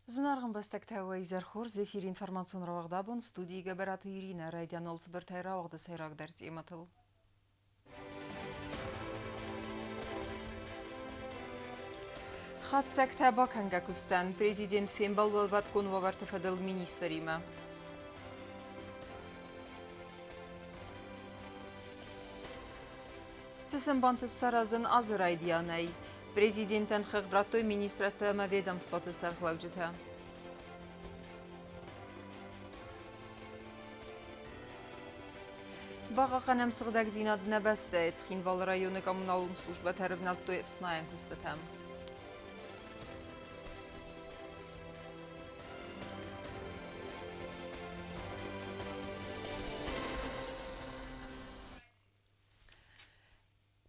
Знарган бастактавай зархор зефир информацион равагдабун студии габараты Ирина Райдян Олцбертай равагда сайрагдарц иматыл. Хатсак таба Кангакустан президент Фембал Валваткун вавартафадал министрима. Цесембантыс саразын азыр айдиянай. Президентен хыгдраттой министрата ведомствоты сархлавджита. Бага ханам сыгдаг зинад набасте Цхинвал районы коммуналун служба тарывналтуев снаян кыстатам.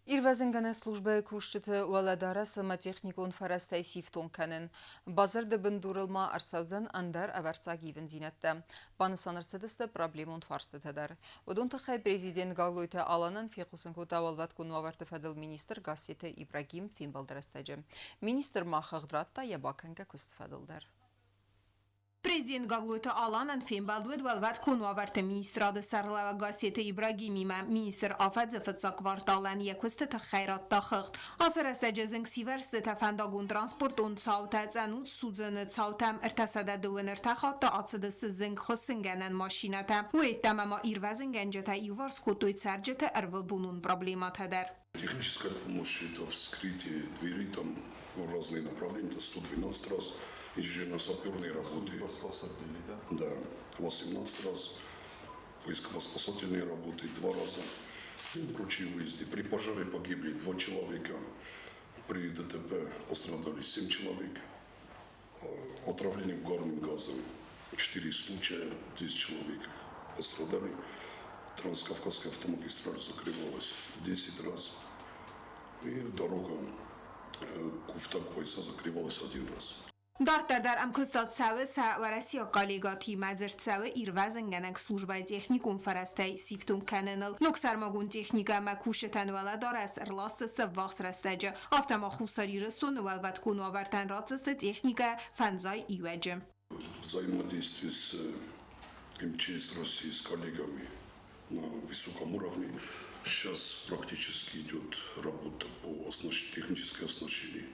Ирвазенгана служба кушчыты уаладара самотехникун фарастай сифтон канын. Базарды бындурылма арсаудзан андар аварца гивен зинатта. Баны санырсыдысты проблемун фарстытадар. Удунта хай президент галуйта аланан фекусынку тавалват кунваварты фадыл министр Гассеты Ибрагим фимбалдарастаджы. Министр махагдратта ябаканга кустфадылдар. Президент Гаглуйта Аланан Фембалдует Валват Кунваварта министрады Сарлава Гассеты Ибрагимима министр Афадзе Фатса кварталан якустата хайрат тахыгт. Асараста джезинг сиверсты тафандагун транспортун цаута цанут судзаны цаутам иртасада дуын иртахатта ацыдысты зинг хысынгенен машината. Уэттамама ирвазингенджета иварс кутуй царджета эрвыл бунун проблематадар. Техническая помощь – это вскрытие двери там в разные направления, это 112 раз. Инженерно-саперные работы. Да, 18 раз. Поисково-спасательные работы 2 раза. И прочие выезды. При пожаре погибли 2 человека. При ДТП пострадали 7 человек. Отравление угарным газом 4 случая, 10 человек пострадали. Транскавказская автомагистраль закрывалась 10 раз. И дорога Куфтак-Вайса закрывалась 1 раз. Dar am costat sawe sa varasia kollegati mazert sawe irvazengenek служба техникум фарастай сифтун каненал ноксармагун техника макушетан вала дарас рластс вахс растаджа автома хусари растун валват кун авартан рацст техника фанзай иведжем. Взаимодействие с МЧС России с коллегами на высоком уровне. Сейчас практически идет работа по технической оснащению.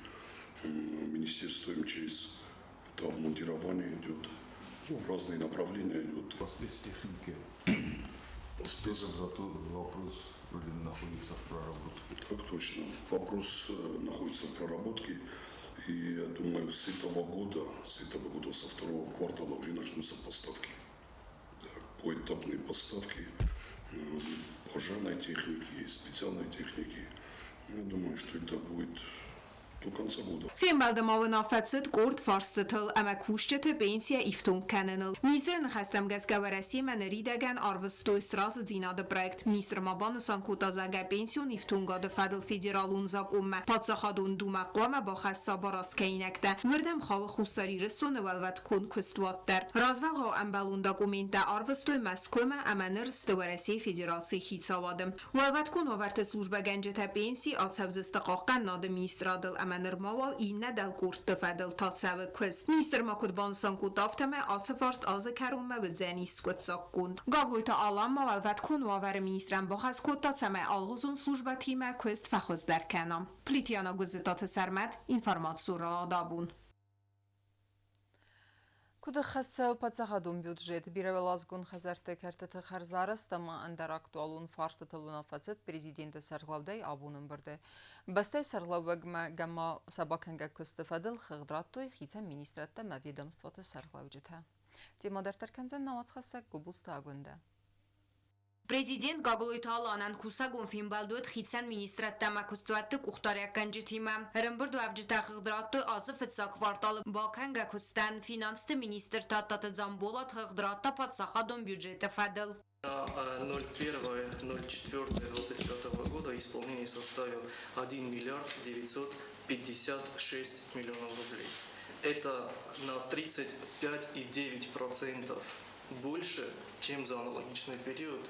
Министерство МЧС, это обмундирование идет, в разные направления идет. Спецтехники. Зато вопрос вроде находится в проработке. Так точно. Вопрос находится в проработке. И я думаю, с этого года, со 2-го квартала уже начнутся поставки. Да, поэтапные поставки пожарной техники, специальной техники. Я думаю, что это будет до конца года. Фембалдамавын афатсыд корт фарстытыл, ама кушчеты пенсия ифтун каненыл. Министрен хастам газгавараси мен ридаган арвыстой сразу динады проект. Министр мабанысан кутазага пенсион ифтун гады фадыл федералун зак умма. Падсахадун думақвама ба хасса барас кейнекте. Вردам хава хусари рسون والوت کن کستواتر. رازوالها امبالون داکومنت арвыстой مسکوم اما نرست ورسی فدراسی خیتسوادم. والوت کن آورت سوژب گنجت پنسی آتسبز استقاقن ناد ministradıl Amanırmaval inne del kurtı fedel tatsavı kız. Minister makut bansan kutaftame asıfarst azı kerumme ve zenis kutsak kund. Gavluyta alanma velvet konu aver ministrem bahaz kutatsame algızun slujba time kust fexoz derkenam. Plitiana guzitat sermet informatsura adabun. Куда хасса пацахадун бюджет биревелазгун хазарты картыты харзарас тама андар актуалун фарсы тылуна фацет президенті сарглавдай абунын бірді. Бастай сарглавагма гамма сабаканга кыстыфадыл хыгдраттой хица министратта ма ведомствоты сарглавжыта. Темадар тарканзан навацхаса губуста агунда. Президент Гаглуйта Аланан кусагун Фембалдует хитсан министратта макустуатты кухтарякканжитима. Рымбырду авжита хыгдратты азы фытса кварталы баканга кустан финансты министр таттаты замболат хыгдратта подсахадун бюджета фадыл. На 01.04.25 года исполнение составил 1 миллиард 956 миллионов рублей. Это на 35,9% больше, чем за аналогичный период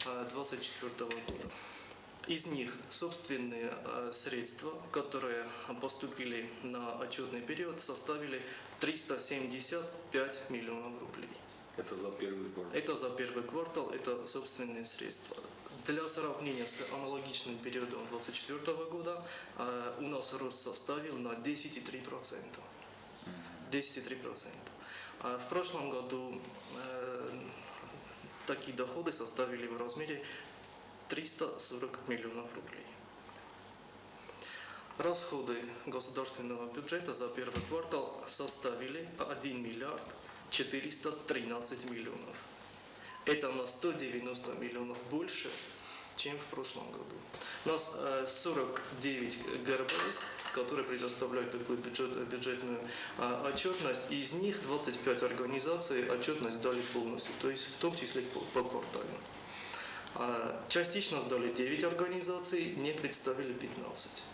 2024 года. Из них собственные средства, которые поступили на отчетный период, составили 375 миллионов рублей. Это за первый квартал? Это за первый квартал, это собственные средства. Для сравнения с аналогичным периодом 2024 года у нас рост составил на 10,3%. 10,3%. В прошлом году такие доходы составили в размере 340 миллионов рублей. Расходы государственного бюджета за первый квартал составили 1 миллиард 413 миллионов. Это на 190 миллионов больше, чем в прошлом году. У нас 49 ГРБС, которые предоставляют такую бюджетную отчетность. Из них 25 организаций отчетность дали полностью, то есть в том числе по кварталу. Частично сдали 9 организаций, не представили 15.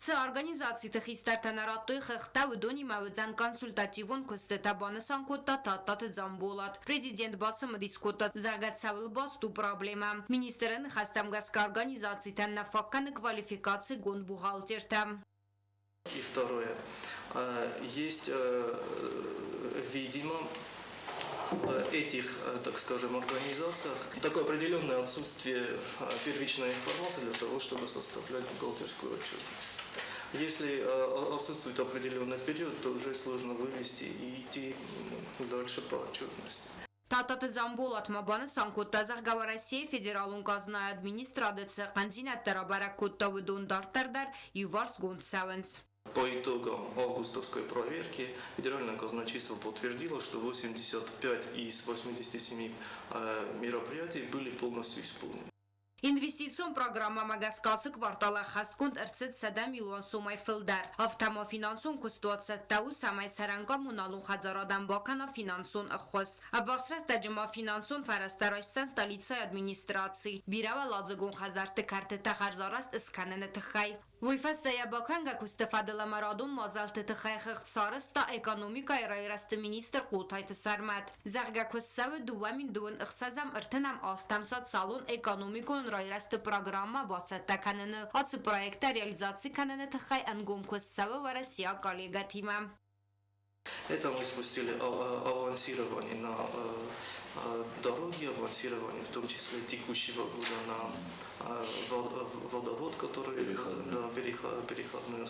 Ց организациите խիստարտանարատույ խղտավը դոնի մավուձան կոնսուլտատիվոն կոստետաբանըսան կոտտատատատ զամբոլատ։ Президент басымы дискутат загацавыл басту проблема. Министрын хастамгаска организациитан нафакканы квалификации гон бухгалтерта. И второе. Есть, видимо, этих, так скажем, организациях такое определенное отсутствие первичной информации для того, чтобы составлять бухгалтерскую отчетность. Если отсутствует определенный период, то уже сложно вывести и идти дальше по отчетности. Տատատը զամբոլատ մաբանը սանկոտազաղ գավարասիե ֆեդերալուն կազնայ администрадыцы ղանձինատ տարաբարակ կոտտավը դոն դարտարդար юварс гонцавенс. По итогам августовской проверки Федеральное казначейство подтвердило, что 85 из 87 мероприятий были полностью исполнены. Инвестицион программа магаскалсы квартала хастконд эрцет 7 миллион сомай филдар. Автома финансон кустуатса тау самай саранка муналун хазарадан бакана финансон ахос. Аввасрас таджима финансон фарастарайсан столицей администрации. Бирава ладзагон хазарты карты тахарзараст исканены тхай. Войфастая баканга кустафадыла марадун мазалты тхай хыхтсарыста экономика райрасты министр култайты сармат. Зарга куссавы дуамин дуын ихсазам иртынам астамсат салон экономикон райрасты программа басатта каныны. Ацы проекта реализации каныны тхай ангом куссавы в Россия коллега тима. Это мы спустили авансирование на дороги, авансирование в том числе текущего года на водовод, который переходные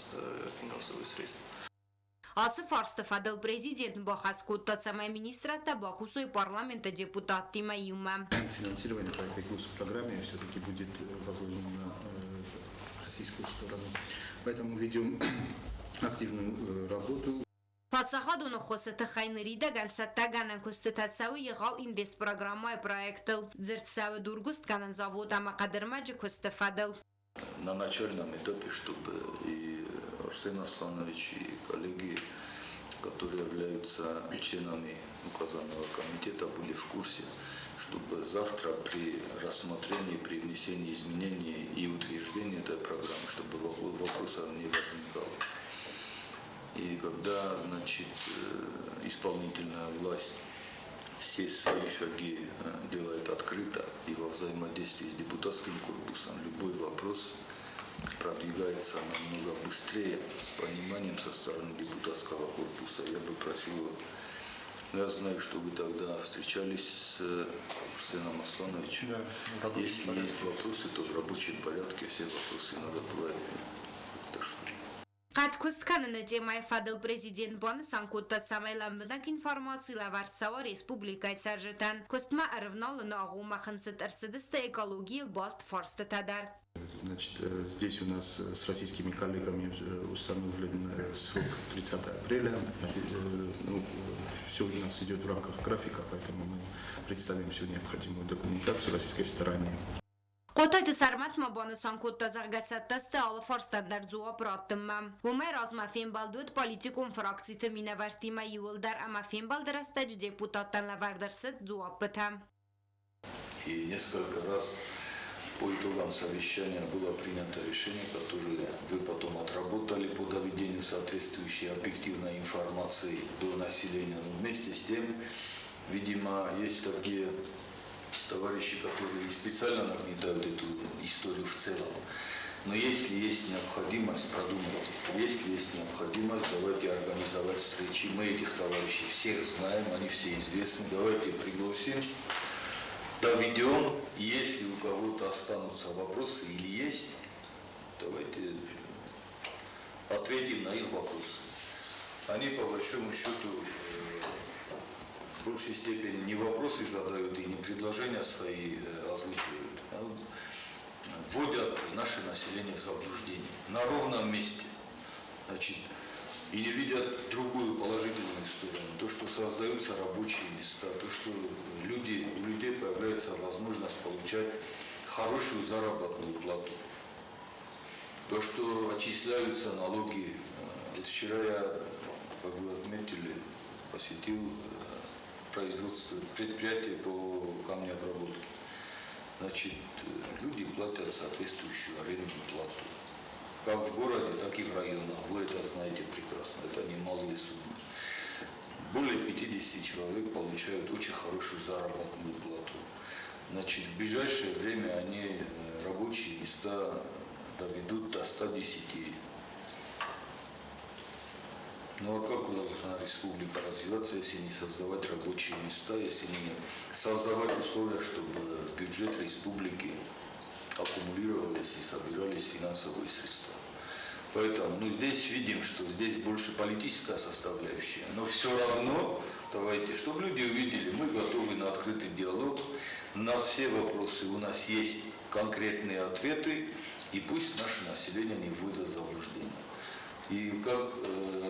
финансовые средства. Ацы фарсты фадыл президент Бахаскутта самая министра Табакусу и парламента депутат Тима Юма. Финансирование по этой госпрограмме все-таки будет возложено на российскую сторону. Поэтому ведем активную работу. Պատսախադունը խոսը խայների դագան սատտագանան կոստետացավը եղավ ինվեստ պրոգրամմայ պրոյեկտել ձերցավը դուրգուստ կանան завод ամակադրմաջը կոստեֆադել. На начальном этапе, чтобы и Арсен Асланович, и коллеги, которые являются членами указанного комитета, были в курсе, чтобы завтра при рассмотрении, при внесении изменений и утверждении этой программы, чтобы вопросов не возникало. И когда, значит, исполнительная власть все свои шаги делает открыто и во взаимодействии с депутатским корпусом, любой вопрос продвигается намного быстрее, с пониманием со стороны депутатского корпуса. Я бы просил, я знаю, что вы тогда встречались с Арсеном Аслановичем. Да, если есть вопросы, то в рабочем порядке все вопросы надо бывает. Կատքուստքանը նջեմայ ֆադել президент բանը սանկոտած սամայլամբնակ ինформации լավարցավա республикай царжетан. Костма арвналы на агума ханцет арцедеста экологии баст форстетадар. Значит, здесь у нас с российскими коллегами установлен срок 30 апреля. Все у нас идет в рамках графика, поэтому мы представим всю необходимую документацию российской стороне. Կոտայտը սարմատ մաբանը սանկոտտա զարգացատտաստը ալը ֆարստանդար զուա պրատտմա։ Ոմայր ազմաֆին բալդուետ պալիտիկում ֆրակցիты минավարտима юлдар амафин балдарастач депутаттан лавардерсет зуа пыта. И несколько раз по итогам совещания было принято решение, которое вы потом отработали по доведению соответствующей объективной информации до населения. Но вместе с тем, видимо, есть такие товарищи, которые специально нагнетают эту историю в целом. Но если есть необходимость, продумайте. Если есть необходимость, давайте организовать встречи. Мы этих товарищей всех знаем, они все известны. Давайте пригласим, доведем. Если у кого-то останутся вопросы или есть, давайте ответим на их вопросы. Они, по большому счету, в большей степени не вопросы задают и не предложения свои озвучивают, а вводят наше население в заблуждение на ровном месте. Значит, и не видят другую положительную сторону, то, что создаются рабочие места, то, что у людей появляется возможность получать хорошую заработную плату, то, что отчисляются налоги. Вот вчера я, как вы отметили, посетил производство, предприятие по камнеобработке. Значит, люди платят соответствующую арендную плату. Как в городе, так и в районах. Вы это знаете прекрасно. Это немалые суммы. Более 50 человек получают очень хорошую заработную плату. Значит, в ближайшее время они рабочие места доведут до 110. Ну а как должна республика развиваться, если не создавать рабочие места, если не создавать условия, чтобы в бюджет республики аккумулировались и собирались финансовые средства? Поэтому здесь видим, что здесь больше политическая составляющая, но все равно давайте, чтобы люди увидели, мы готовы на открытый диалог, на все вопросы у нас есть конкретные ответы, и пусть наше население не вводит в заблуждение. И как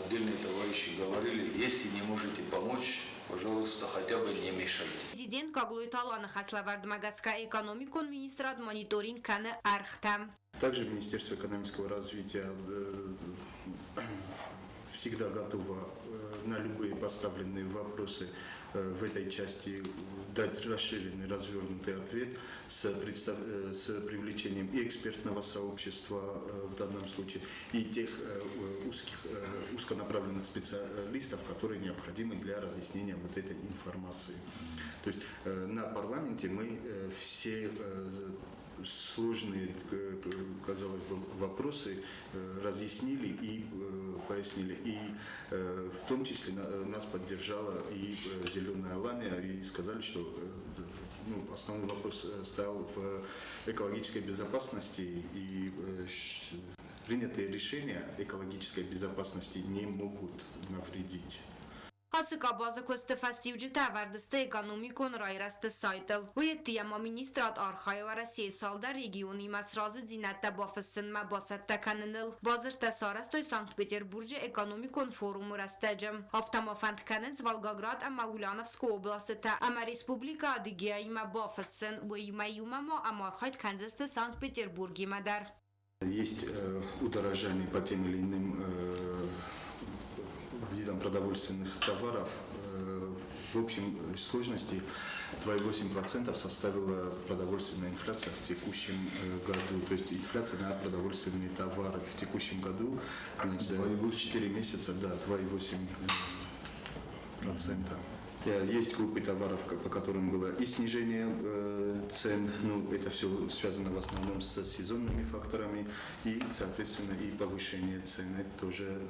отдельные товарищи говорили, если не можете помочь, пожалуйста, хотя бы не мешайте. Президент Каглуйталана Хаславардмагаска экономикон министрат мониторинг каны архта. Также Министерство экономического развития всегда готово на любые поставленные вопросы в этой части дать расширенный, развернутый ответ с привлечением и экспертного сообщества в данном случае, и тех узконаправленных специалистов, которые необходимы для разъяснения вот этой информации. То есть на парламенте мы все сложные, казалось бы, вопросы разъяснили и пояснили. И в том числе нас поддержала и «Зеленая Алания», и сказали, что основной вопрос стоял в экологической безопасности, и принятые решения экологической безопасности не могут навредить. Հասկաբազը կոստեֆաստիուջի տավարդստե էկոնոմիկոն ռայրաստը սայտել։ Ուետիամա մինիստրատ արխայվարը սիեսալդա ռեգիոնի մասրազը ձինատա բաֆսնմա բասատտականնլ։ Բազր տասարաստոյ Սանկտ Պետերբուրգը էկոնոմիկոն ֆորում ուրաստաջը։ Ավտամաֆանդկանենց Վալգագրադ ամաուլանովսկո օբլաստը տա ամա ռեսպուբլիկա Адыгеяйма бафсын уймаюмамо амархайт Канзасты Санкт-Петербурге мадар. Есть удорожание по тем или иным видам продовольственных товаров. В общем сложности 2,8% составила продовольственная инфляция в текущем году. То есть инфляция на продовольственные товары в текущем году, значит, за 4 месяца, да, 2,8%. Есть группы товаров, по которым было и снижение цен, это все связано в основном с сезонными факторами, и, соответственно, и повышение цен. Это тоже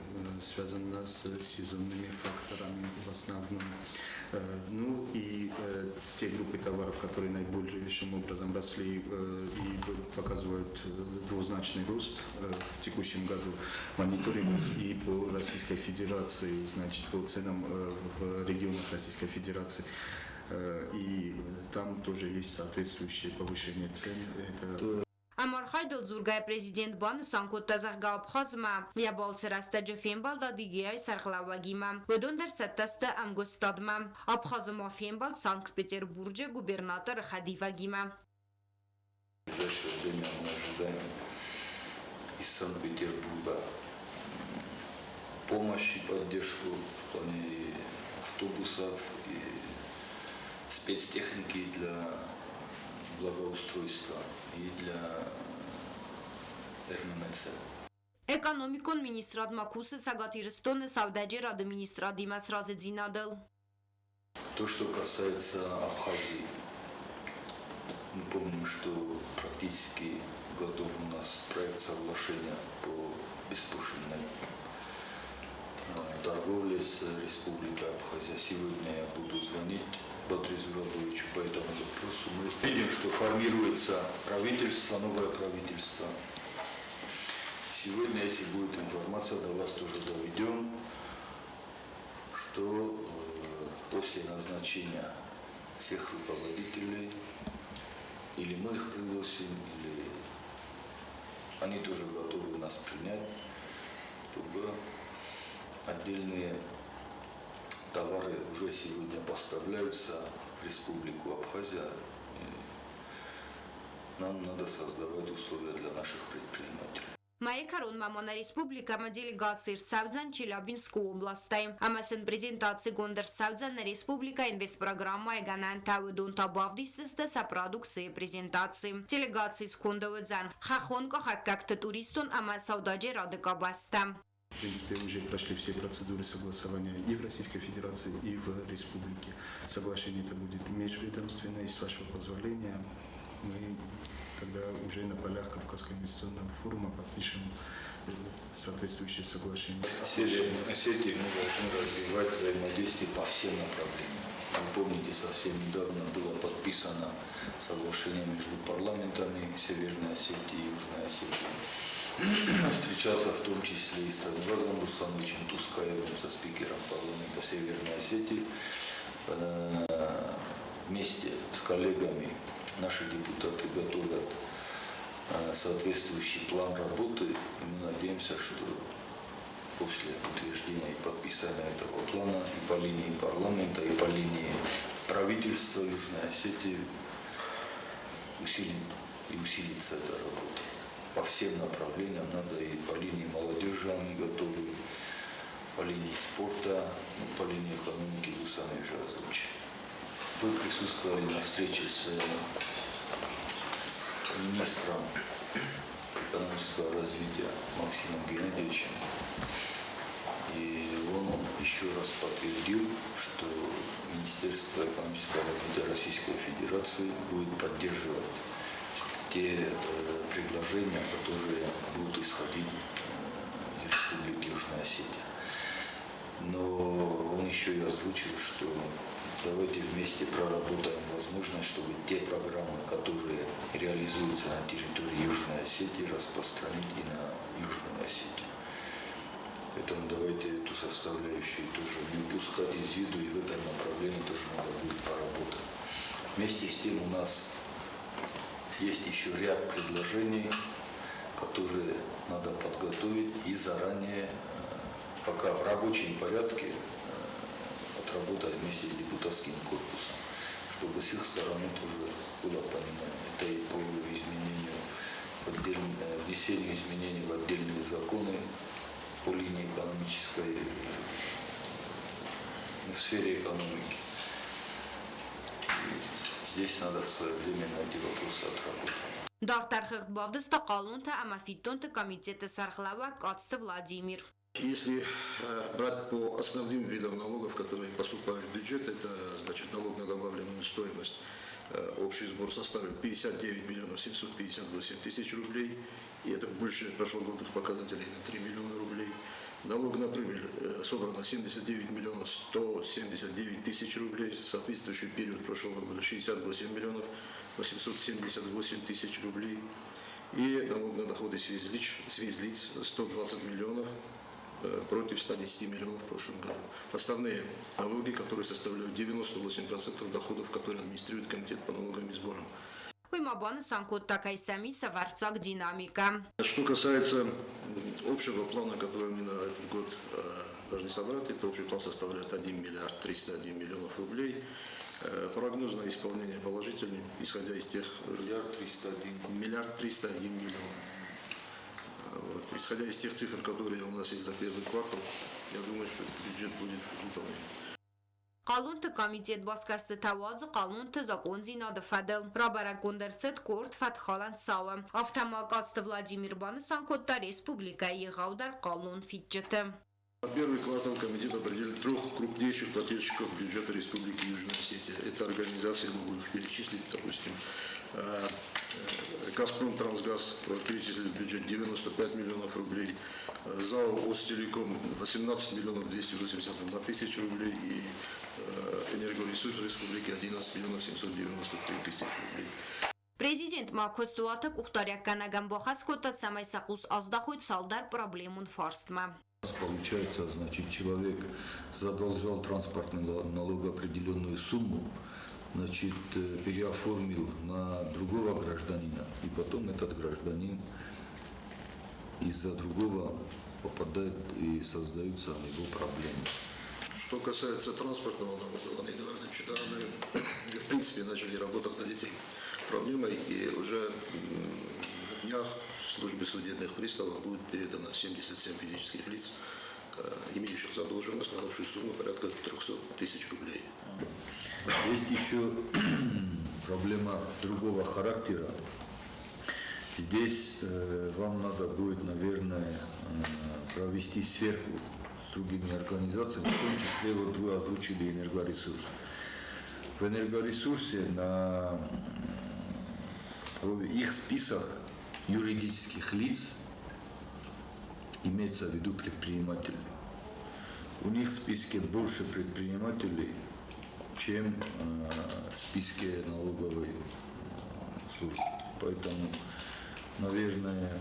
связано с сезонными факторами в основном. И те группы товаров, которые наибольшим образом росли и показывают двузначный рост в текущем году, мониторинг и по Российской Федерации, значит, по ценам в регионах Российской Федерации. И там тоже есть соответствующее повышение цен. Ամարխայդլ զուրգայ президент բանը սանկոտ տազաղ գապխազմա լիաբալցր աստաջը ֆեմբալ դա դիգիայ սարխլավագիմա վդոնդեր սատաստը ամգոստադմա Абхазыма фембал Санкт-Петербурге губернатор Хадивагима. В ближайшее время мы ожидаем из Санкт-Петербурга помощь и поддержку в плане автобусов и спецтехники для благоустройства и для РММЦ. Էկոնոմիկոն մինիստրատ մակուսը սագատիրստոնը սավդաջեր ադմինիստրադիմաս ռազեդինադել. То, что касается Абхазии, Мы помним, что практически готов у нас проект соглашения по беспошлинной торговле с Республикой Абхазия. Сегодня я буду звонить Батризу Рабовичу по этому вопросу. Мы видим, что формируется правительство, новое правительство. Сегодня, если будет информация, до вас тоже доведем, что после назначения всех руководителей, или мы их пригласим, или они тоже готовы нас принять, чтобы отдельные товары уже сегодня поставляются в Республику Абхазия. И нам надо создавать условия для наших предпринимателей. Մայեկարուն մամոնա ռեսպուբլիկա դելեգացիր Սավձան Չելաբինսկու օբլաստայ ամասն պրեզենտացի գոնդր Սավձան ռեսպուբլիկա ինվեստ պրոգրամմա եգանան տավուդուն տաբավդիստստը սա պրոդուկցիի պրեզենտացի делегации скундовыдзан хахон кахаккакты туристун ама саудажи радыкабаста. В принципе, уже прошли все процедуры согласования и в Российской Федерации, и в Республике. Соглашение это будет межведомственное, и с вашего позволения мы тогда уже на полях Кавказского инвестиционного форума подпишем соответствующие соглашения. Осетии мы должны развивать взаимодействие по всем направлениям. Вы помните, совсем недавно было подписано соглашение между парламентами Северной Осетии и Южной Осетии. Встречался в том числе и с Станиславом Руслановичем Тускаевым, со спикером парламента Северной Осетии. Вместе с коллегами наши депутаты готовят соответствующий план работы. И мы надеемся, что после утверждения и подписания этого плана и по линии парламента, и по линии правительства Южной Осетии усилится эта работа. По всем направлениям надо, и по линии молодежи они готовы, по линии спорта, по линии экономики вы сами уже озвучили. Вы присутствовали на встрече с министром экономического развития Максимом Геннадьевичем, и он еще раз подтвердил, что Министерство экономического развития Российской Федерации будет поддерживать те предложения, которые будут исходить из Республики Южная Осетия. Но он еще и озвучил, что давайте вместе проработаем возможность, чтобы те программы, которые реализуются на территории Южной Осетии, распространить и на Южную Осетию. Поэтому давайте эту составляющую тоже не упускать из виду, и в этом направлении тоже надо будет поработать. Вместе с тем у нас есть еще ряд предложений, которые надо подготовить и заранее, пока в рабочем порядке, отработать вместе с депутатским корпусом, чтобы с их стороны тоже было понимание. Это и по изменению, внесению изменений в отдельные законы по линии экономической, в сфере экономики. Здесь надо своевременно эти вопросы отработать. Դարտարխեղտ բավդստա կալունտը ամաֆիտոնտը կամիտետը սարխլավա կացտը Владимир. Если брать по основным видам налогов, которые поступают в бюджет, это значит налог на добавленную стоимость. Общий сбор составил 59 миллионов 758 тысяч рублей, и это больше прошлогодних показателей на 3 миллиона рублей. Налог на прибыль собрано 79 миллионов 179 тысяч рублей, соответствующий период прошлого года 68 миллионов 878 тысяч рублей. И налог на доходы с физлиц 120 миллионов против 110 миллионов в прошлом году. Основные налоги, которые составляют 98% доходов, которые администрирует Комитет по налогам и сборам. Что касается общего плана, который мы на этот год должны собрать, это общий план составляет 1 миллиард 301 миллионов рублей. Прогноз на исполнение положительный, исходя из тех... Миллиард 301 миллионов. Вот. Исходя из тех цифр, которые у нас есть за первый квартал, я думаю, что бюджет будет выполнен. Qaluntă komitet baskası tavazı qaluntă zakonzina da fadel. Rabara kondercet kort fatxalan savım. Автомакатстı Владимир Банысан Котта Республика Егаудар Қалун фитчеты. Первый квартал комитет определил 3 крупнейших плательщиков бюджета Республики Южная Осетия. Это организации, могу их перечислить, допустим, «Газпром Трансгаз» перечислили в бюджет 95 миллионов рублей, ЗАО «Остелеком» 18 миллионов 281 тысяч рублей и «Энергоресурс Республики» 11 миллионов 793 тысячи рублей. Президент Макостуата Кухтаряканаган Бохаскота Самайсакус Аздахуй Салдар проблемун фарстма. Получается, значит, человек задолжал транспортный налог определенную сумму, значит, переоформил на другого гражданина, и потом этот гражданин из-за другого попадает и создаются у него проблемы. Что касается транспортного налога, Леонид Эдуардович, да, мы в принципе начали работать над этой проблемой, и уже в днях в службе судебных приставов будет передано 77 физических лиц, имеющих задолженность на общую сумму порядка 300 тысяч рублей. Есть еще проблема другого характера. Здесь вам надо будет, наверное, провести сверку с другими организациями, в том числе вот вы озвучили энергоресурс. В энергоресурсе на их список юридических лиц имеется в виду предприниматели. У них в списке больше предпринимателей, чем в списке налоговой службы. Поэтому, наверное,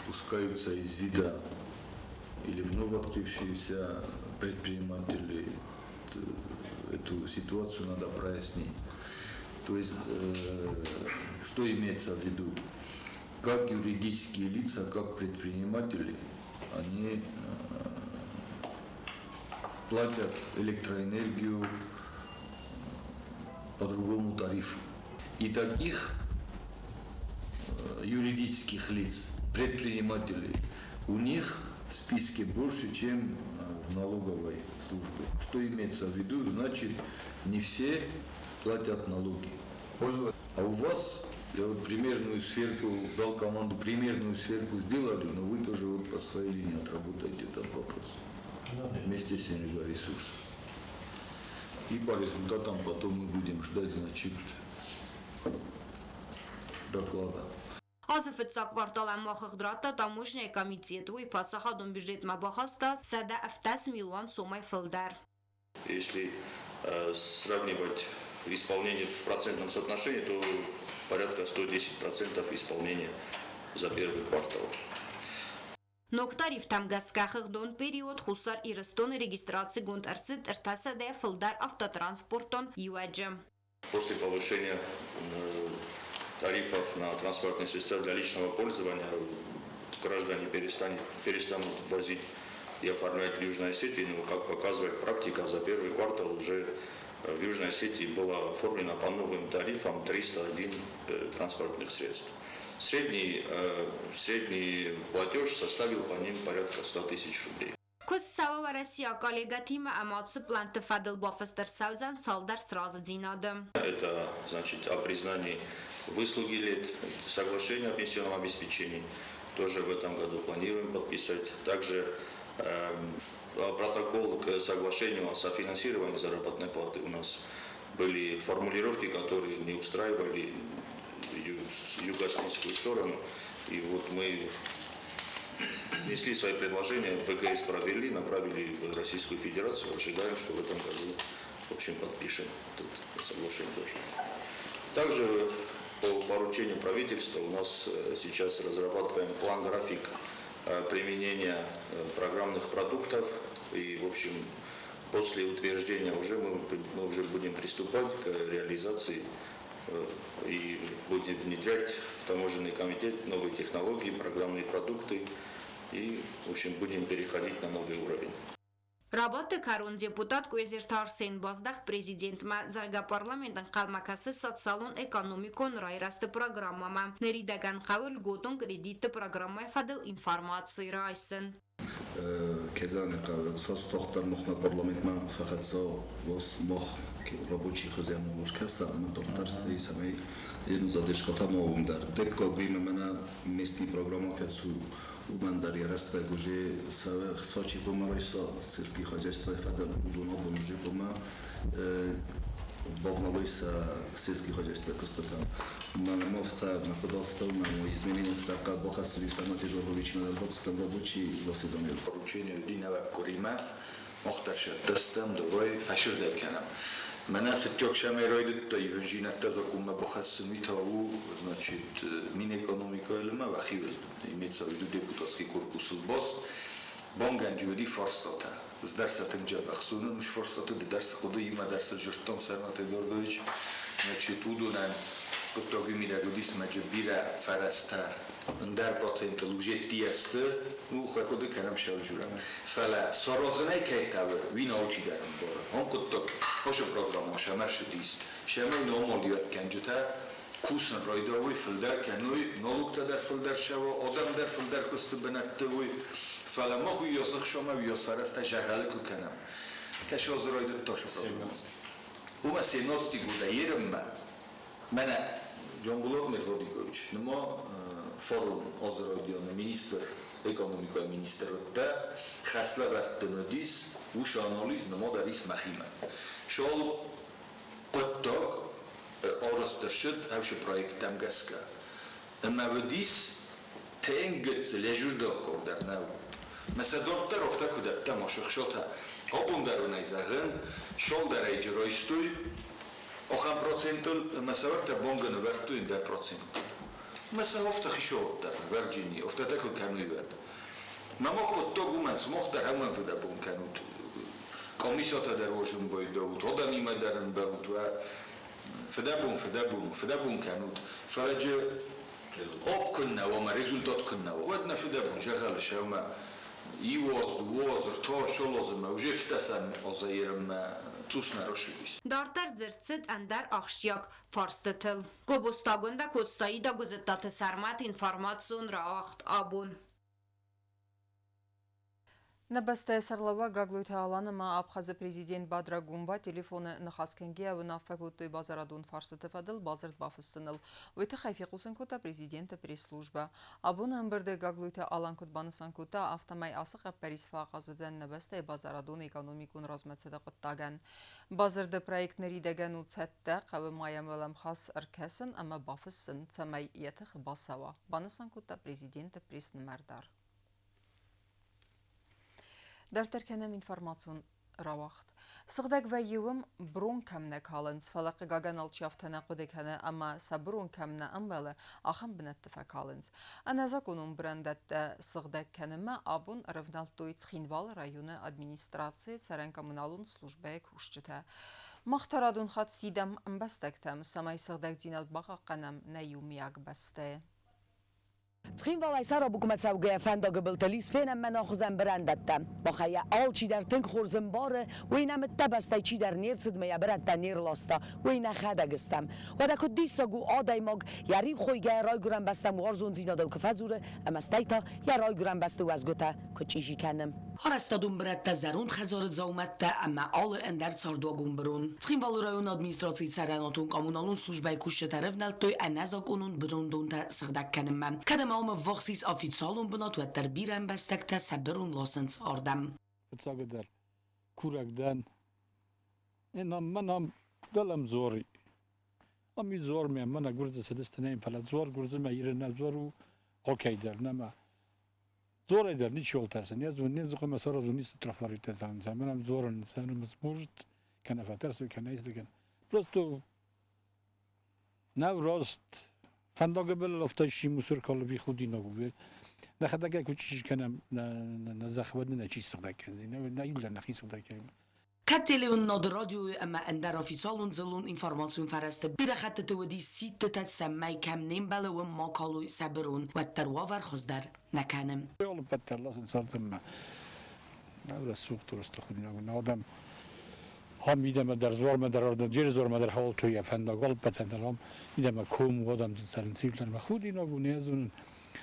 упускаются из вида или вновь открывшиеся предприниматели. Эту ситуацию надо прояснить. То есть, что имеется в виду? Как юридические лица, как предприниматели, они платят электроэнергию по другому тарифу. И таких юридических лиц, предпринимателей, у них в списке больше, чем в налоговой службе. Что имеется в виду? Значит, не все платят налоги. А у вас, я вот примерную сверку, дал команду, примерную сверку сделали, но вы тоже вот по своей линии отработаете этот вопрос. Вместе с энергоресурсом. И по результатам потом мы будем ждать, значит, доклада. Азыфыцак кварталам махыгдрата таможня комитету и пасахадун бюджет мабахаста сада 10 миллион суммой филдар. Если сравнивать исполнение в процентном соотношении, то порядка 110% исполнения за первый квартал. Ноктарив там газкахыгдон период хусар и рестон регистрации гонтарцит ртасаде филдар автотранспортон юаджем. После повышения тарифов на транспортные средства для личного пользования граждане перестанут ввозить и оформлять в Южной Осетии. Но, как показывает практика, за первый квартал уже в Южной Осетии было оформлено по новым тарифам 301 транспортных средств. Средний платеж составил по ним порядка 100 тысяч рублей. Коссава Россия коллега Тима Амацу планты Фадл Бофестер Саузан Салдар сразу динадом. Это значит о признании выслуги лет, соглашение о пенсионном обеспечении. Тоже в этом году планируем подписать. Также протокол к соглашению о софинансировании заработной платы. У нас были формулировки, которые не устраивали юго-осетинскую сторону. И вот мы внесли свои предложения, ВКС провели, направили в Российскую Федерацию. Ожидаем, что в этом году, в общем, подпишем это соглашение тоже. Также по поручению правительства у нас сейчас разрабатываем план-график применения программных продуктов. И, в общем, после утверждения мы уже будем приступать к реализации и будем внедрять в таможенный комитет новые технологии, программные продукты и, в общем, будем переходить на новый уровень. Работы Карун депутат Куэзерт Арсен Баздах президент Зарга парламентын қалмакасы социалун экономикон райрасты программама. Неридаган қавыл готун кредитті программай фадыл информации райсын. Кезаны қавыл сос тоқтар мұхна парламентма фақатса вас мох рабочий хозяин мушкаса на тоқтар стои самой едну задержката мовундар. Тепко гриме мена местни программа кацу Угандар яраста гуже сочи помарайса сельские хозяйства фадал удуно бомжи пома бавновойса сельских хозяйств костата. Мовца наподавтал на изменение така бохасри санати жолович на работством рабочий досидомил. Поручение Динава Корима مخترش دستم دوباره فشر در کنم. من افت شما راید تا ایونجینت تزاکم ما بخصمی تا او значит мин экономика элема вахивел имеется в виду депутатский корпус бос бонганджуди форстота с дарсатым джабахсуном мш форстота дарс ходу има дарс журтом сармат гордович значит удунан кутоги мирагудис маджбира фараста در پرسنت لوجتی است او خود کلام شلجورم فلا سرازنای که تابر وین آلچی دارم باره هم کتب پاشو پروگرام شمرش دیست شما نامالیات کنجتا کوسن رایداوی فلدر کنوی نالوکتا در فلدر شوا آدم در فلدر کست بنتوی فلا ما خوی یاسخ شما و یاسفرستا جغله که کنم کش آز رایدت تاشو پروگرام او ما سیناستی گوده یرم من جنبولات مرغادیکویچ نما فورум озродиона министр экономика министрда хасла вартнодис уш анализ намодарис махима шол qottog orastarshid avsh proyekttam gaska amavdis tenget lejurdok ordarnav masadortar ofta kudat tamoshkhshota obundarunay zagın shol daray jroistoy oxam procentol masavarta bongan vartu in 1%. مثلا افتخی شد در ورجینی افتاده که کنویاد مماخت تو گومنس مختر همون فدا بون کنود کمیسیات در وجود باید بود آدمی مدرن بود و فدا بون کنود فرج آب کنه و ما رزولتات کنه و ودنا فدا بون جغلش و ما ایواز دوازر تا شو لازمه و جفتسن آزایرم Դարտար ձրցդ անդար աղշյակ ֆարստըթլ Կոբոստագոնդա կոստայի դա գոզետատը սարմատ ինформацион ռաղախտ աբուն Նբստե սարլավա գագլույթը ալանըմա Աբխազը պրեզիդենտ Բադրա Գումբա տելեֆոնը նխասքենգի ավը նավվագոտոյ բազարադուն ֆարսը տվադլ բազրդ բավսսնլ վույթը խայֆիխուսնքոտա պրեզիդենտը պրեսլուժբա Աբունը ըմբրդե գագլույթը ալանքոտ բանսանքոտա ավտամայ ասıq ապպերիս ֆաղազվդեն նբստե բազարադուն էկոնոմիկուն ռազմացեդը qıttagən Բազրդը պրայեկների դեգանուց հետտə qavı mayamələm xas ըրքեսն əmə բավսսն ծəməy yətıq բասավա բանսանքոտա պրեզիդենտը պրես նմərdar Դարտերքենեմ ինформացիոն ռավախտ Սղդակ və yığım brun kəmnə kalınız falaqı qaqanal çaftana qodekənə amma sabrun kəmnə ambələ axam binəttifə kalınız. Anazak onun brandətdə sığdak kənimə abun rəvnaltoyc Xinval rayonu administrasiya Sərən kommunalun slujbəyə kuşçıtə. Maxtaradun xat sidəm əmbəstəktəm samay sığdak dinal baqa qənəm nəyumiyak bəstə. تخين والله سارا بكم تسوي فندا قبل تليس فين من أخذن برندتم بخيا آل شي در تنك خورزن باره وين متبسته چی در نیر صد میا برد نیر لاستا وين خدا گستم و دا کدی سگو آدای مگ یاری خوی گه رای گرم بستم وارزون زینا دل کفزوره اما استایتا یا رای گرم بسته و از گوته کچیشی کنم هرستادون برد تزرون خزارت زومت اما آل اندر ساردو گم برون تخين والله رایون ادمنستراسی سراناتون کامونالون سلوجبای کوشت طرف نلتوی انزاک اونون برون دون تا سخدک کنم من کدام هم وقتیس آفیتسالون بنات و تربیرم بستکت سبرون لاسنس آردم. بتلاقي در كورك دان إنهم منهم دلهم زوري أمي زور مي منا جرز سدستنين فلا زور جرز ما يرنا زورو أوكي در نما زور در نيش يول ترسن يزون نزق مسار زونيس ترفاري تزان زمانم زور الإنسان مسموجد كان فترسو كان يزدقن بروستو ناو راست فندق بل لفتاشی مسور کالبی خودی نگوید نخدا که کوچیش کنم نزخبد نچی صدق کنی نه ایلا نخی صدق کنی كتلون ناد راديو اما اندر افيسالون زلون انفورماسيون فرسته بير خط تودي سيت تسمى كم نيمبل و ما كالو سبرون و ترواور خزدر نکنم يلا بتر لازم صارتم نور سوق درست خودی نگو آدم هم میدم در زور مدر آرد جیر زور مدر حال توی فندا قلب بتندلام میدم کوم آدم سرنسیل در مخودی نگو نیازون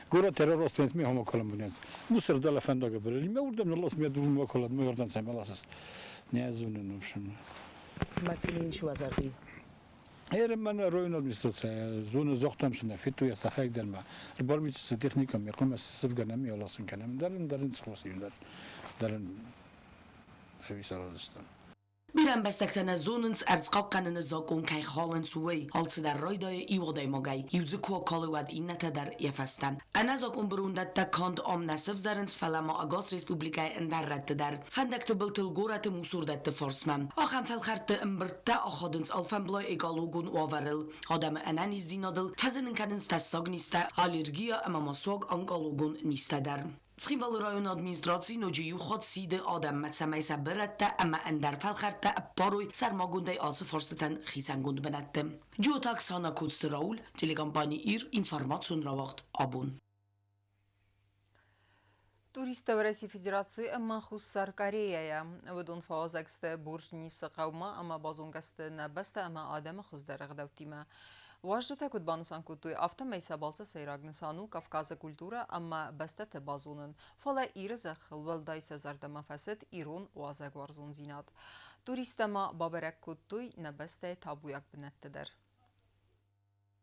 گورا ترور است می هم کلم بنیاز موسر دل فندا قبلی میوردم نلاس میادون ما کلم میوردم سملاس نیازون نوشم مثلا شو ازاری هر من روی ادمنستراسیون زون زختم شنه فیتو سخای در ما برمیت تکنیک میقوم سفگ نمی آلاسن کنم درن سخواسیم درن هوی سرازستان Biren bestekten zonens erzqaqqanın zakon kay xalen suway haltı der roydaya iwaday mogay yuzu ko kalwad innete der yefestem ana zakon berundat ta kand am nasif zarens falama agos republika in der rette der fandekte bultul gorat musurdat forsmam axam felkharte imbirta axadens alfan bloy egalogun overil adam ananis dinadel tazenen kadens tasagnista allergia amamasog angalogun nistader Schimval rajon administratie noji uchod side adam met samay saberata ama endar falkharta paroy sarmagundai als forsteten gisangund benatte. Jotak sana kutst Raul telekampani ir information rawacht abun. Туристы России Федерации أما خسر كوريا ودون فازكست برجنيس قوما أما بازونغست نبست أما آدم خزدر غدوتيما واجدت كود بانسان كودوي أفتم ميسا بالسا سيراغنسانو كافكاز كولتورا أما بستت بازونن فلا إيرزخ الولداي سزردما فسد إيرون وازاق وارزون زينات توریست ما بابرک کدوی نبسته تابویک بنتدر.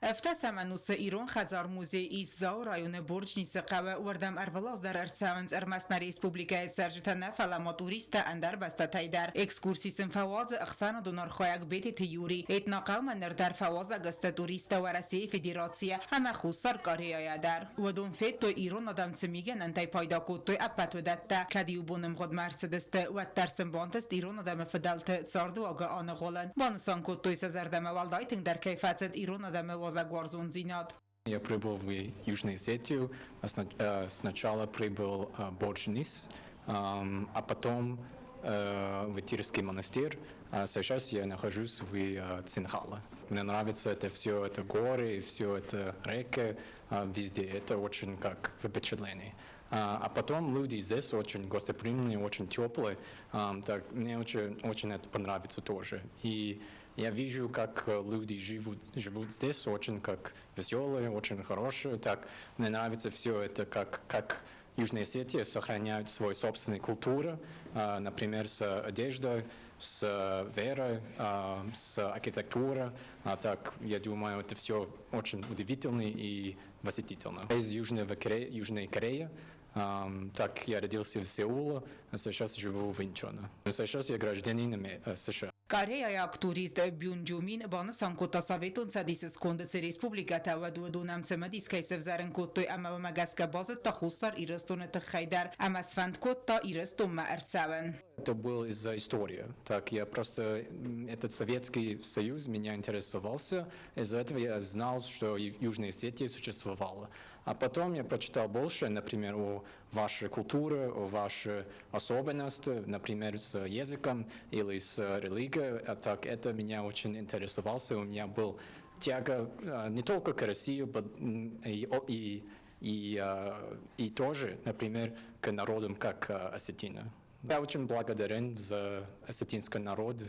افتسمنوس ایران خزار موزه ایزا رایون برج نیست قوه وردم ارفلاز در ارساونز ارمسنا ریسپوبلیکای سرجتنه فلما توریست اندر بسته تایدر اکسکورسیسم فواز اخسان دونار خواهک بیت تیوری اتنا قوم اندر در فواز اگست توریست ورسی فدراسیه همه خوصر کاری در و دون فید تو ایران آدم سمیگن انتای پایدا کود توی اپت و دسته کدیو بونم خود مرسدست و ترسم بانتست ایران آدم فدالت ساردو آگه آن غولن بانسان کود توی سزردم والدایتنگ در کیفت ایران آدم Я прибыл в Южную Осетию, сначала прибыл в Боржнис, а потом в Тирский монастырь, а сейчас я нахожусь в Цинхале. Мне нравится это все, это горы, все это реки, везде, это очень как впечатление. А потом люди здесь очень гостеприимные, очень теплые, так мне очень это понравится тоже. И я вижу, как люди живут здесь, очень как веселые, очень хорошие. Так мне нравится все это, как Южная Осетия сохраняет свою собственную культуру, например, с одеждой, с верой, с архитектурой. Так, я думаю, это все очень удивительно и восхитительно. Из Южной Кореи. Так, я родился в Сеуле, а сейчас живу в Инчоне. Сейчас я гражданин США. Կորեայակ տուրիստ Բյունջումին բանսան կոտասավետուն սադիսս կոնդեցի ռեսպուբլիկա տավադուդունամ ծմդիս կայսև զարն կոտոյ ամավամագասկա բազը տախուսար իրստունը տխայդար ամասվանդ կոտա իրստում մәрցավն. Это было из-за истории. Так, я просто, этот Советский Союз меня интересовался, из-за этого я знал, что Южная Осетия существовала. А потом я прочитал больше, например, о вашей культуре, о вашей особенности, например, с языком или с религией. А так, это меня очень интересовало. У меня был тяга не только к России, и тоже, например, к народам, как осетины. Я очень благодарен за осетинский народ,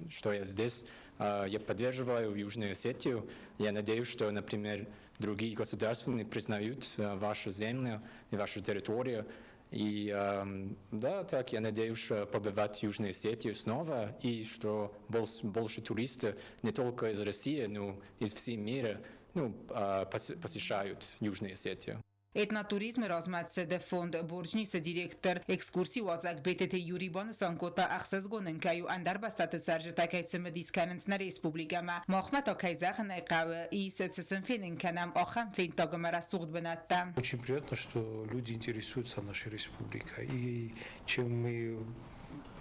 что я здесь. Я поддерживаю Южную Осетию. Я надеюсь, что, например, другие государства признают вашу землю и вашу территорию. И да, так я надеюсь побывать в Южной Осетии снова, и что больше туристов не только из России, но из всего мира посещают Южную Осетию. Էտնատուրիզմը ռազմացել է ֆոնդ Բորջնիսը դիրեկտոր էքսկուրսի ուածակ բետեթե յուրիբանը սանկոտա ախսыз գոննկայու անդարբաստատը սարժտակայցը մդիսկանցնա ռեսպուբլիկամա մոխմատա կայզախն այqավը իսեցսն финнканам охам финтагмара сугд бенатта. Очень приятно, что люди интересуются нашей республикой, и чем мы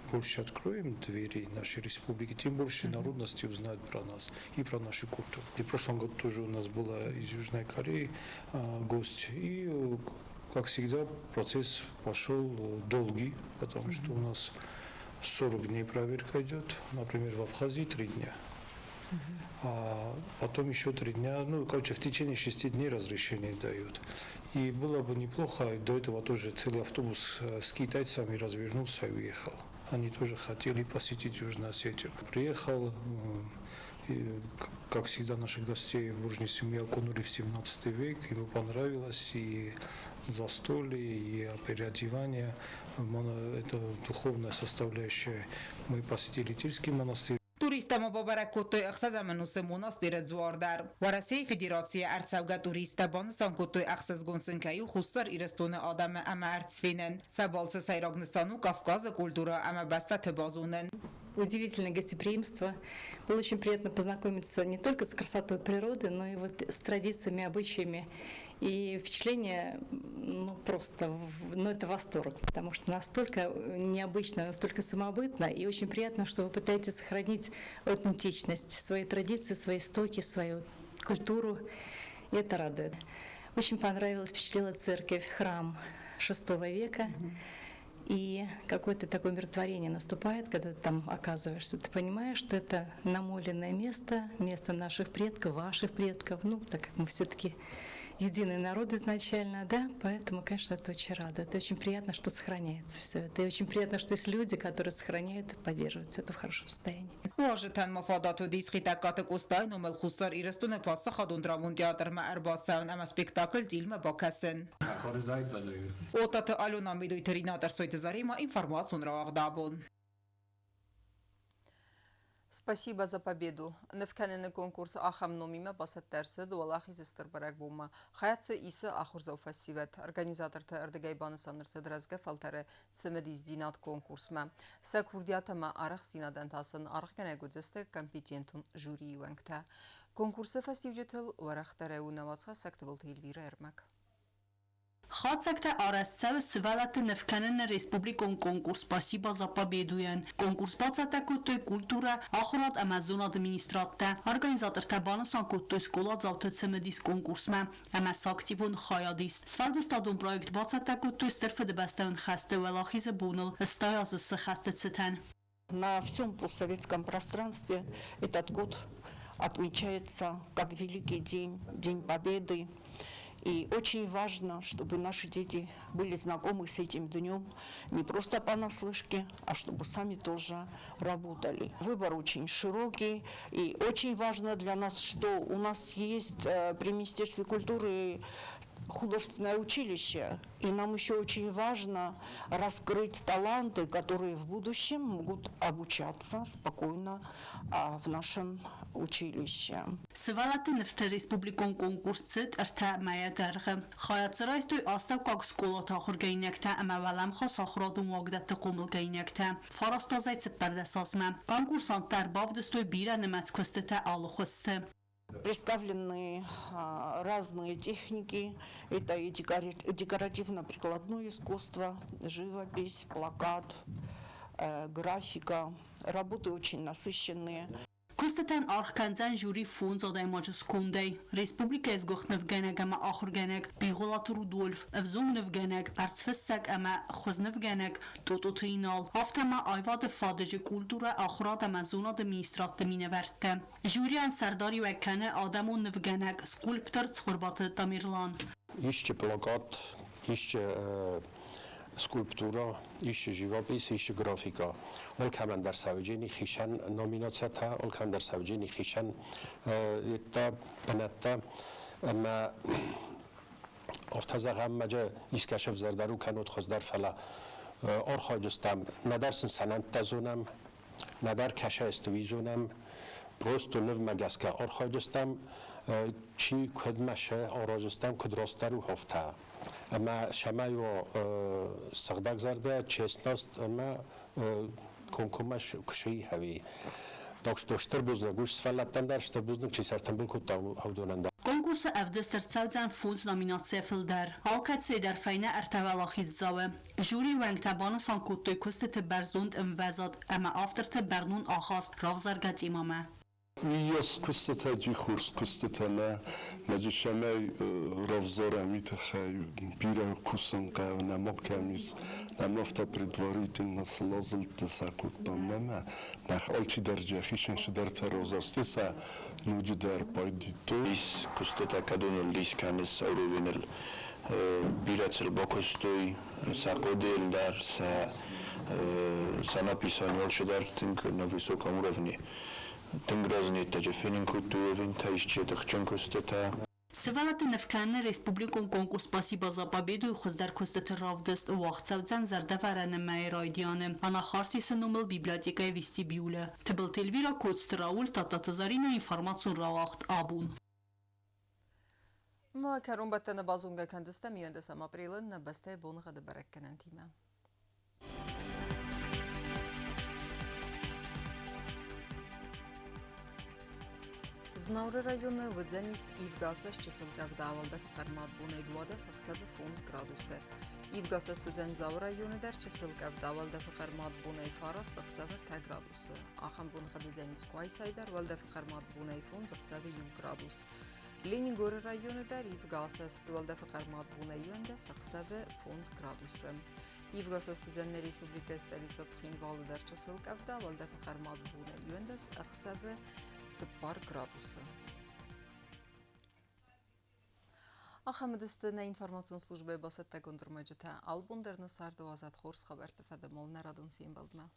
больше откроем двери нашей республики, тем больше народности узнают про нас и про нашу культуру. И в прошлом году тоже у нас была из Южной Кореи гость. И, как всегда, процесс пошел долгий, потому что у нас 40 дней проверка идет. Например, в Абхазии 3 дня. А потом еще 3 дня, короче, в течение 6 дней разрешение дают. И было бы неплохо, до этого тоже целый автобус с китайцами развернулся и уехал. Они тоже хотели посетить Южную Осетию. Приехал, и, как всегда, наших гостей в Буржнисе мы окунули в 17 век. Ему понравилось и застолье, и переодевание. Это духовная составляющая. Мы посетили Тильский монастырь. Туристам бабаракотой ахсазамнусе монастырь зуардар. Варасей федерация арцавга туриста бонсан котой ахсаз гонсенкаю хусар ирестone адам ama artsfinen. Sabalsa sayragnistanու Կավկազը կուլտուրա ama basta tebazunен. удивительное гостеприимство. Было очень приятно познакомиться не только с красотой природы, но и вот с традициями, обычаями. И впечатление, это восторг, потому что настолько необычно, настолько самобытно, и очень приятно, что вы пытаетесь сохранить аутентичность, свои традиции, свои истоки, свою культуру, и это радует. Очень понравилась, впечатлила церковь, храм VI века. И какое-то такое умиротворение наступает, когда ты там оказываешься. Ты понимаешь, что это намоленное место, место наших предков, ваших предков. Так как мы все-таки единый народ изначально, да, поэтому, конечно, это очень радует. Это очень приятно, что сохраняется все это. И очень приятно, что есть люди, которые сохраняют и поддерживают все это в хорошем состоянии. واجتن مفادات و دیسخی تکات کوستای نومل خسار ایرستون پاسخ خادون درامون تیاتر ما ارباسان اما سپیکتاکل دیلم با کسن. Отата Алена Мидой теринатор сойты зарима информацию нравагдабун. Спасибо за победу. Невкенены конкурс ахам номима басаттарсыд валахи зестырбарак бума. Хаятсы исы ахурзау фасивет. Организатор тардыгай банысанырсы дразга фалтары цымедиз динат конкурсма. Сакурдиатама арах синадантасын арах кенегудзесты компетентун жюри вангта. Конкурсы фастивжетыл варахтареу навацха сактывыл тейлвира эрмак. Хацакта арасцев свалаты невканен республикон конкурс спасибо за победуен. Конкурс бацатаку той культура ахурат амазон администратта. Организатор табанасан той скола завты цемедис конкурсма. Амас активон хаядис. Свалдестадон проект бацатаку той стерфеде бастаун хасте велахизе бунул. Стоязы хасте цитен. На всем постсоветском пространстве этот год отмечается как Великий день, День Победы. И очень важно, чтобы наши дети были знакомы с этим днем не просто понаслышке, а чтобы сами тоже работали. Выбор очень широкий, и очень важно для нас, что у нас есть при Министерстве культуры художественное училище, и нам еще очень важно раскрыть таланты, которые в будущем могут обучаться спокойно в нашем училище. Свалаты нефть республикон конкурсцет арта маягарга. Хаяцрайстой остав как сколота хоргайнекта, амавалам хас охраду магдат комлгайнекта. Фарастазайц пердесазма. Конкурсанттар бавдстой бира немецкостета алхосте. Представлены разные техники. Это и декоративно-прикладное искусство, живопись, плакат, графика. Работы очень насыщенные. Кустатан архканзан жюри фон задай маджис кондей. Республика изгох невгенег ама ахургенег. Биголат Рудольф. Евзун невгенег. Арцфессек ама خوز невгенег. Тототинал. Автама айвад фадج культура ахурат ама зона администрат миневерте. Жюриан сардاری вکنه آدمون невгенег. Скульптор цхурбат Тамирлан. Еще плакат, еще скульптура, еще живопись, еще графика. Олкаман در سوجینی خیشن نامیناتیت ها، олкам در سوجینی خیشن تا بنتا اما افتازه مجا ایسکشف زردارو کنود خود در فلا آرخاجستم ندار سنسنان تزونم ندار کشه استویزونم پروستو نو مگسکه آرخاجستم چی کدمشه آرازستم کدراستر و هفته اما شمایو سقدق زرده چیستناست اما کنکومش کشی هوی داشتر بزنگ گوش سفلتن درشتر بزنگ چی سرتن بلکوت هودوننده Конкурса авдестер цаузан фунз номинация филдер. Алкат сейдер файна артавалахиз заве. Жюри венг табана санкуттой кустete берзунд имвезад, ама авторте бернун ахас равзаргат имаме. Yes, кустата джихурс, кустата на маджишамай равзара митахай бира кусанка на мокамис на нафта предварительно слазал тасакутамама на алчи дарджа хишен шдар таразастеса нудждар пайдито ის კუსტეტა კადონელ ლისკანეს საუროვენელ ბირაცელ ბოკოსტოი საყოდელ დარ სანაპისანი ოლშედარ თინკ ნოვისოკამ уровне Тенгразни таджи фенинкутуевин таишчет хчонкостета. Свалаты невканне республикон конкурс спасибо за победу и хоздар костета равдест вахцавцан зардаваране майрайдиане. Ана харси сынумел библиотека и вестибюле. Тебл телвира кодстраул тататазарина информацию равахт абун. ما كرون بتنا بازونغا كندستا ميوندس ام ابريل نبسته بون غد بركنن تيما Znavre rayonu vëdzenis Ivgasas çesılgavda avalda fıkarmat bunay duada sıxsavi 10 graduse. Ivgasas vëdzen Zaur rayonu der çesılgavda avalda fıkarmat bunay faras sıxsavi 10 graduse. Axan bunu xadudzenis Kuaysaydar avalda fıkarmat bunay 10 sıxsavi 20 gradus. Leningor rayonu der Ivgasas avalda fıkarmat bunay yönde sıxsavi 10 graduse. Ivgasas vëdzen Respublika stolica Ცხინვალը der çesılgavda avalda fıkarmat bunay yönde sıxsavi 10 градуса. Ахамедистина информацион службе басетта гондырмаджата албундерно сарда азат хорс хабар тфадамол нарадун фим балдма.